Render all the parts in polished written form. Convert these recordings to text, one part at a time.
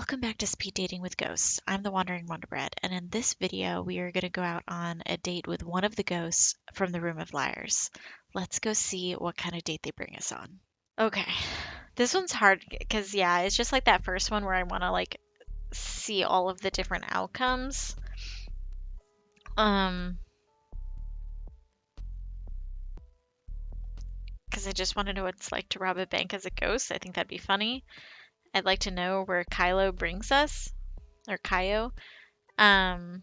Welcome back to Speed Dating with Ghosts. I'm the Wandering Wonderbread, and in this video, we are going to go out on a date with one of the ghosts from the Room of Liars. Let's go see what kind of date they bring us on. Okay, this one's hard because, yeah, it's just like that first one where I want to, see all of the different outcomes. Because I just want to know what it's like to rob a bank as a ghost. I think that'd be funny. I'd like to know where Kylo brings us, or Kyo. And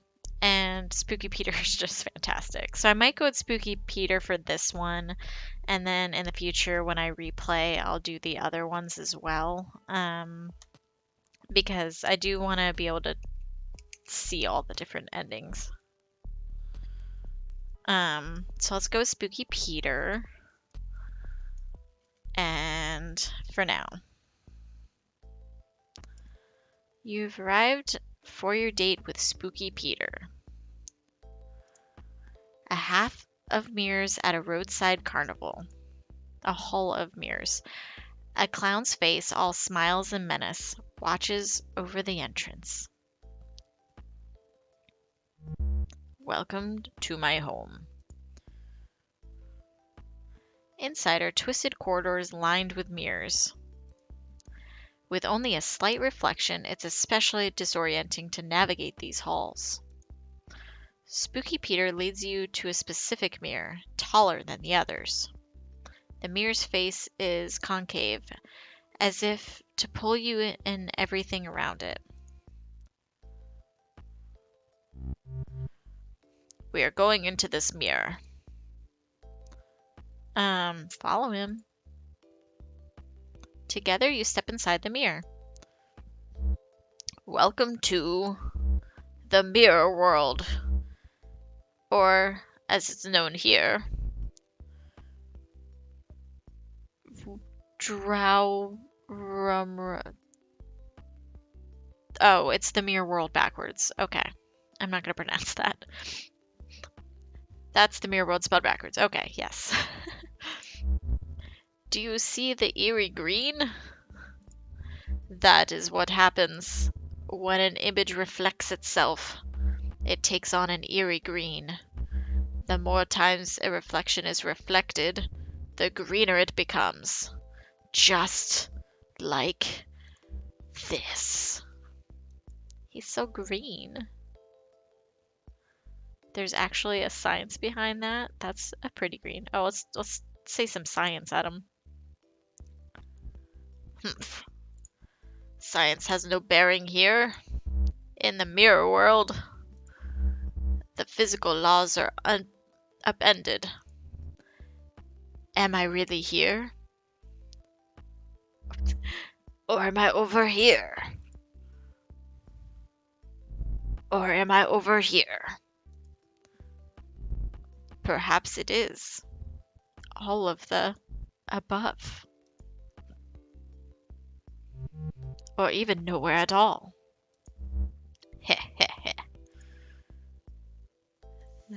Spooky Peter is just fantastic. So I might go with Spooky Peter for this one, and then in the future when I replay, I'll do the other ones as well, because I do want to be able to see all the different endings. So let's go with Spooky Peter, and for now. You've arrived for your date with Spooky Peter. A half of mirrors at a roadside carnival. A hull of mirrors. A clown's face, all smiles and menace, watches over the entrance. Welcome to my home. Inside are twisted corridors lined with mirrors. With only a slight reflection, it's especially disorienting to navigate these halls. Spooky Peter leads you to a specific mirror, taller than the others. The mirror's face is concave, as if to pull you in everything around it. We are going into this mirror. Follow him. Together you step inside the mirror. Welcome to the mirror world, or as it's known here, Oh, it's the mirror world backwards. Okay. I'm not going to pronounce that. That's the mirror world spelled backwards. Okay, yes. Do you see the eerie green? That is what happens when an image reflects itself. It takes on an eerie green. The more times a reflection is reflected, the greener it becomes. Just like this. He's so green. There's actually a science behind that. That's a pretty green. Oh, let's say some science at him. Science has no bearing here. In the mirror world, the physical laws are upended. Am I really here? Or am I over here? Or am I over here? Perhaps it is all of the above. Or even nowhere at all. Heh heh heh.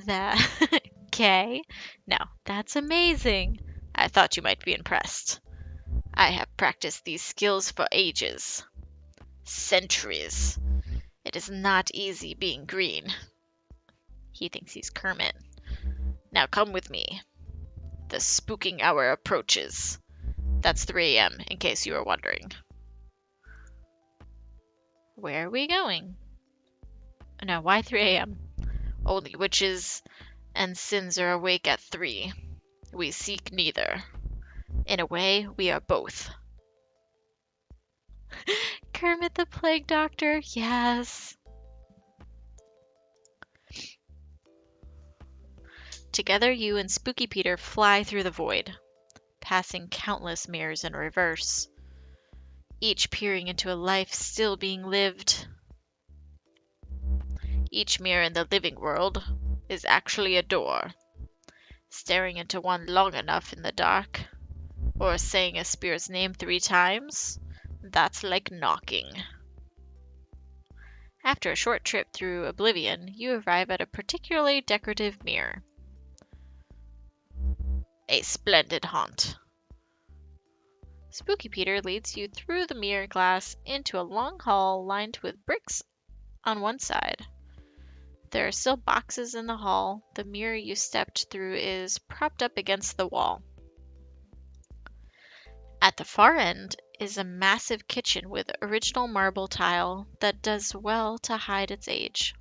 That, okay. No, that's amazing. I thought you might be impressed. I have practiced these skills for ages. Centuries. It is not easy being green. He thinks he's Kermit. Now come with me. The spooking hour approaches. That's 3 a.m., in case you were wondering. Where are we going? No, why 3 a.m.? Only witches and sins are awake at 3. We seek neither. In a way, we are both. Kermit the Plague Doctor, yes. Together, you and Spooky Peter fly through the void, passing countless mirrors in reverse, each peering into a life still being lived. Each mirror in the living world is actually a door. Staring into one long enough in the dark, or saying a spirit's name 3 times, that's like knocking. After a short trip through oblivion, you arrive at a particularly decorative mirror. A splendid haunt. Spooky Peter leads you through the mirror glass into a long hall lined with bricks on one side. There are still boxes in the hall. The mirror you stepped through is propped up against the wall. At the far end is a massive kitchen with original marble tile that does well to hide its age.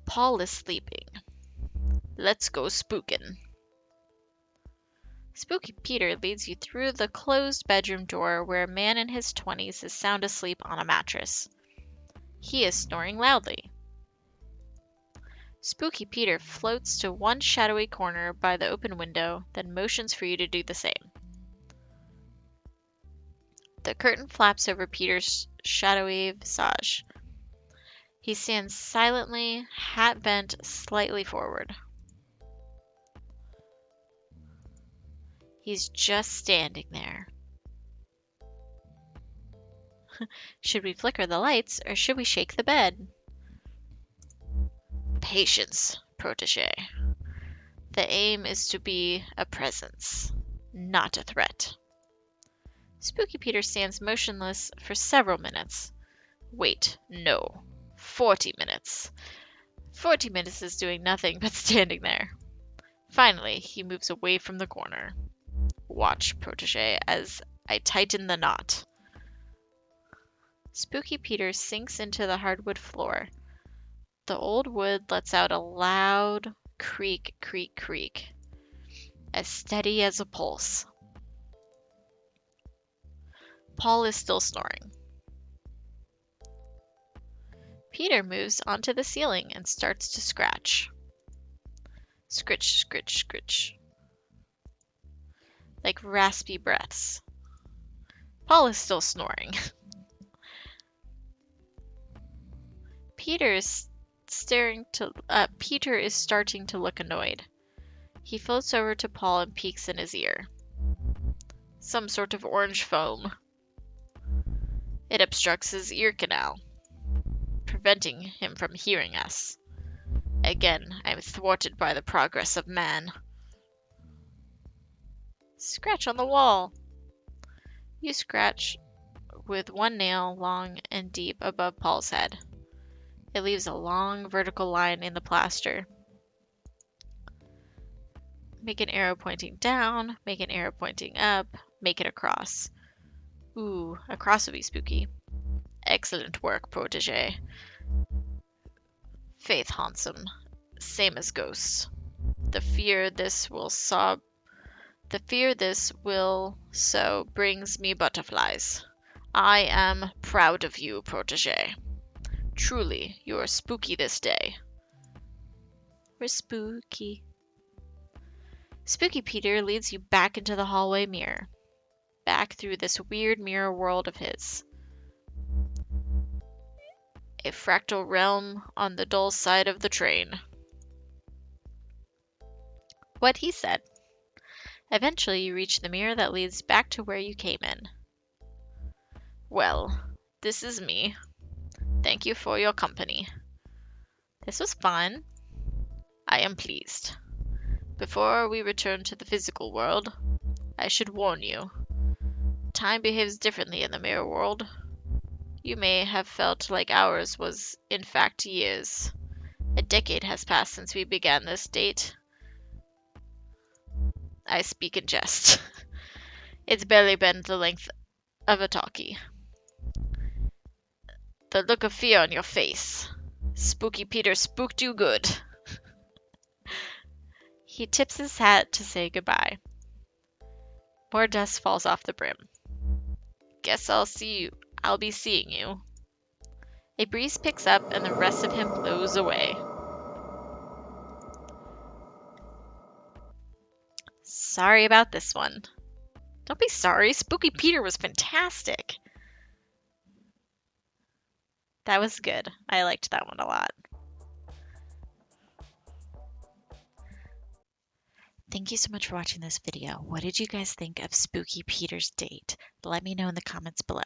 Paul is sleeping. Let's go spookin'. Spooky Peter leads you through the closed bedroom door where a man in his 20s is sound asleep on a mattress. He is snoring loudly. Spooky Peter floats to one shadowy corner by the open window, then motions for you to do the same. The curtain flaps over Peter's shadowy visage. He stands silently, hat bent slightly forward. He's just standing there. Should we flicker the lights or should we shake the bed? Patience, protege. The aim is to be a presence, not a threat. Spooky Peter stands motionless for several minutes. Wait, no. 40 minutes. 40 minutes is doing nothing but standing there. Finally, he moves away from the corner. Watch, protege, as I tighten the knot. Spooky Peter sinks into the hardwood floor. The old wood lets out a loud creak, creak, creak, as steady as a pulse. Paul is still snoring. Peter moves onto the ceiling and starts to scratch. Scritch, scritch, scritch. Like raspy breaths. Paul is still snoring. Peter is starting to look annoyed. He floats over to Paul and peeks in his ear. Some sort of orange foam. It obstructs his ear canal, preventing him from hearing us. Again, I'm thwarted by the progress of man. Scratch on the wall. You scratch with one nail long and deep above Paul's head. It leaves a long vertical line in the plaster. Make an arrow pointing down, make an arrow pointing up, make it a cross. Ooh, a cross would be spooky. Excellent work, protege. Faith haunts him, same as ghosts. The fear this will sow brings me butterflies. I am proud of you, protege. Truly, you are spooky this day. We're spooky. Spooky Peter leads you back into the hallway mirror, back through this weird mirror world of his. A fractal realm on the dull side of the train. What he said. Eventually, you reach the mirror that leads back to where you came in. Well, this is me. Thank you for your company. This was fun. I am pleased. Before we return to the physical world, I should warn you. Time behaves differently in the mirror world. You may have felt like hours was, in fact, years. A decade has passed since we began this date. I speak in jest. It's barely been the length of a talkie. The look of fear on your face. Spooky Peter spooked you good. He tips his hat to say goodbye. More dust falls off the brim. Guess I'll be seeing you. A breeze picks up and the rest of him blows away. Sorry about this one. Don't be sorry. Spooky Peter was fantastic. That was good. I liked that one a lot. Thank you so much for watching this video. What did you guys think of Spooky Peter's date? Let me know in the comments below.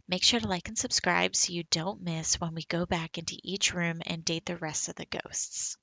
Make sure to like and subscribe so you don't miss when we go back into each room and date the rest of the ghosts.